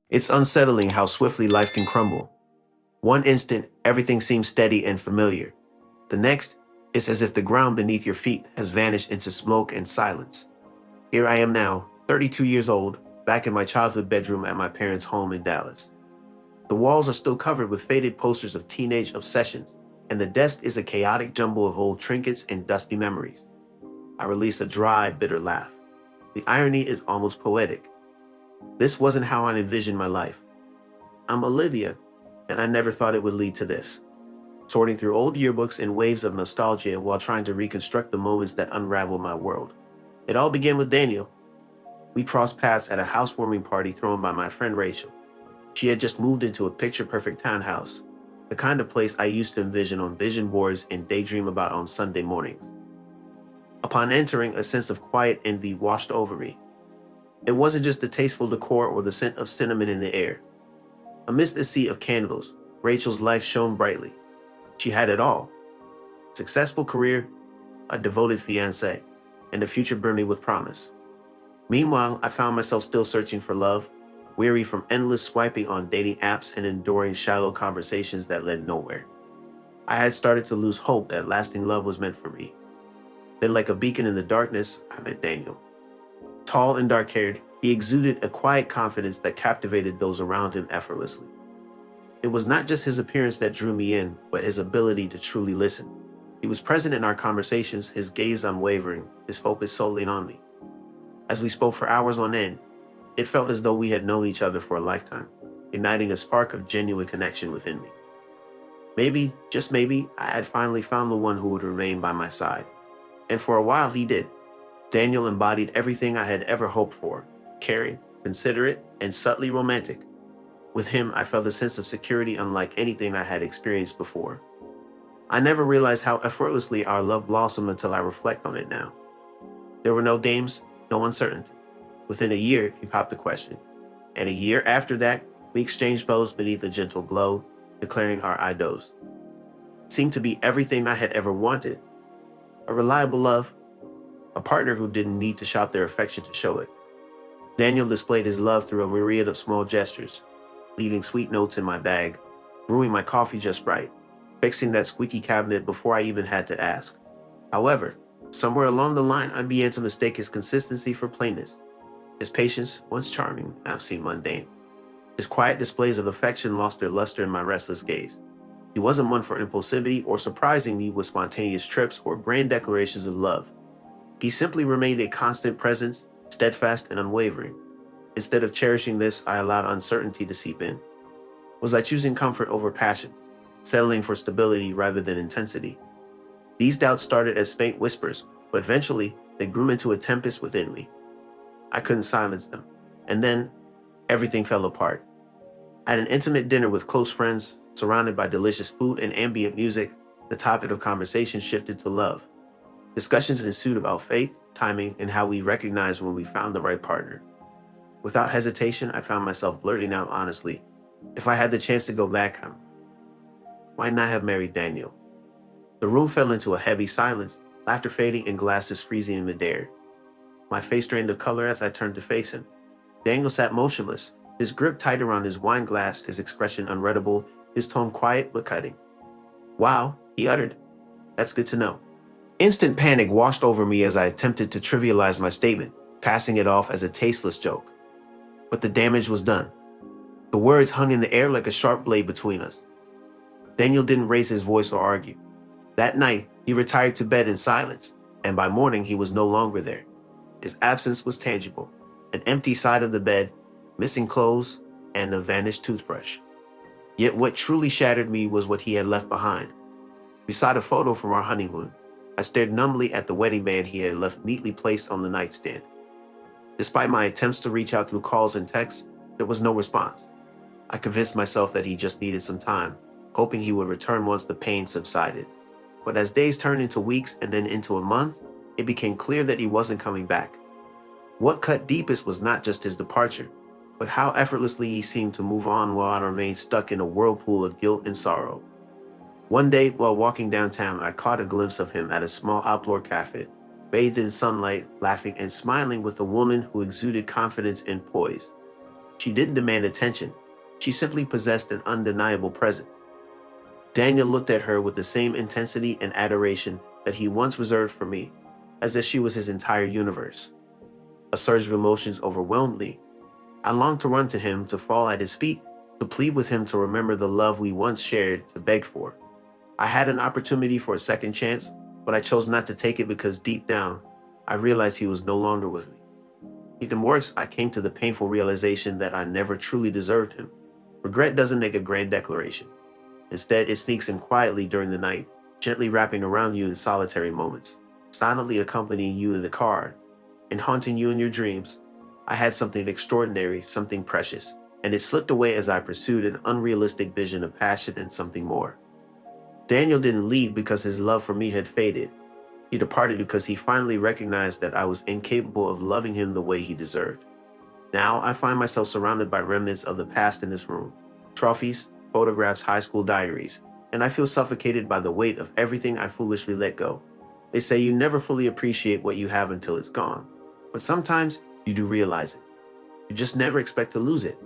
It's unsettling how swiftly life can crumble. One instant, everything seems steady and familiar. The next, it's as if the ground beneath your feet has vanished into smoke and silence. Here I am now, 32 years old, back in my childhood bedroom at my parents' home in Dallas. The walls are still covered with faded posters of teenage obsessions, and the desk is a chaotic jumble of old trinkets and dusty memories. I release a dry, bitter laugh. The irony is almost poetic. This wasn't how I envisioned my life. I'm Olivia, and I never thought it would lead to this. Sorting through old yearbooks in waves of nostalgia while trying to reconstruct the moments that unraveled my world. It all began with Daniel. We crossed paths at a housewarming party thrown by my friend Rachel. She had just moved into a picture-perfect townhouse, the kind of place I used to envision on vision boards and daydream about on Sunday mornings. Upon entering, a sense of quiet envy washed over me. It wasn't just the tasteful decor or the scent of cinnamon in the air. Amidst a sea of candles, Rachel's life shone brightly. She had it all: successful career, a devoted fiancé, and a future brimming with promise. Meanwhile, I found myself still searching for love, weary from endless swiping on dating apps and enduring shallow conversations that led nowhere. I had started to lose hope that lasting love was meant for me. Then, like a beacon in the darkness, I met Daniel. Tall and dark-haired, he exuded a quiet confidence that captivated those around him effortlessly. It was not just his appearance that drew me in, but his ability to truly listen. He was present in our conversations, his gaze unwavering, his focus solely on me. As we spoke for hours on end, it felt as though we had known each other for a lifetime, igniting a spark of genuine connection within me. Maybe, just maybe, I had finally found the one who would remain by my side. And for a while he did. Daniel embodied everything I had ever hoped for: caring, considerate, and subtly romantic. With him, I felt a sense of security unlike anything I had experienced before. I never realized how effortlessly our love blossomed until I reflect on it now. There were no games, no uncertainty. Within a year, he popped the question. And a year after that, we exchanged bows beneath a gentle glow, declaring our I do's. It seemed to be everything I had ever wanted: a reliable love, a partner who didn't need to shout their affection to show it. Daniel displayed his love through a myriad of small gestures, leaving sweet notes in my bag, brewing my coffee just right, fixing that squeaky cabinet before I even had to ask. However, somewhere along the line, I began to mistake his consistency for plainness. His patience, once charming, now seemed mundane. His quiet displays of affection lost their luster in my restless gaze. He wasn't one for impulsivity or surprising me with spontaneous trips or grand declarations of love. He simply remained a constant presence, steadfast and unwavering. Instead of cherishing this, I allowed uncertainty to seep in. Was I choosing comfort over passion, settling for stability rather than intensity? These doubts started as faint whispers, but eventually they grew into a tempest within me. I couldn't silence them. And then everything fell apart. At an intimate dinner with close friends, surrounded by delicious food and ambient music, the topic of conversation shifted to love. Discussions ensued about fate, timing, and how we recognize when we found the right partner. Without hesitation, I found myself blurting out honestly, if I had the chance to go back, why not have married Daniel? The room fell into a heavy silence, laughter fading and glasses freezing in midair. My face drained of color as I turned to face him. Daniel sat motionless, his grip tight around his wine glass, his expression unreadable, his tone quiet but cutting. "Wow," he uttered. "That's good to know." Instant panic washed over me as I attempted to trivialize my statement, passing it off as a tasteless joke. But the damage was done. The words hung in the air like a sharp blade between us. Daniel didn't raise his voice or argue. That night, he retired to bed in silence, and by morning he was no longer there. His absence was tangible: an empty side of the bed, missing clothes, and a vanished toothbrush. Yet what truly shattered me was what he had left behind. Beside a photo from our honeymoon, I stared numbly at the wedding band he had left neatly placed on the nightstand. Despite my attempts to reach out through calls and texts, there was no response. I convinced myself that he just needed some time, hoping he would return once the pain subsided. But as days turned into weeks and then into a month, it became clear that he wasn't coming back. What cut deepest was not just his departure, but how effortlessly he seemed to move on while I remained stuck in a whirlpool of guilt and sorrow. One day, while walking downtown, I caught a glimpse of him at a small outdoor cafe, bathed in sunlight, laughing and smiling with a woman who exuded confidence and poise. She didn't demand attention. She simply possessed an undeniable presence. Daniel looked at her with the same intensity and adoration that he once reserved for me, as if she was his entire universe. A surge of emotions overwhelmed me. I longed to run to him, to fall at his feet, to plead with him to remember the love we once shared, to beg for. I had an opportunity for a second chance, but I chose not to take it because deep down, I realized he was no longer with me. Even worse, I came to the painful realization that I never truly deserved him. Regret doesn't make a grand declaration. Instead, it sneaks in quietly during the night, gently wrapping around you in solitary moments, silently accompanying you in the car, and haunting you in your dreams. I had something extraordinary, something precious, and it slipped away as I pursued an unrealistic vision of passion and something more. Daniel didn't leave because his love for me had faded. He departed because he finally recognized that I was incapable of loving him the way he deserved. Now I find myself surrounded by remnants of the past in this room: trophies, photographs, high school diaries, and I feel suffocated by the weight of everything I foolishly let go. They say you never fully appreciate what you have until it's gone, but sometimes you do realize it. You just never expect to lose it.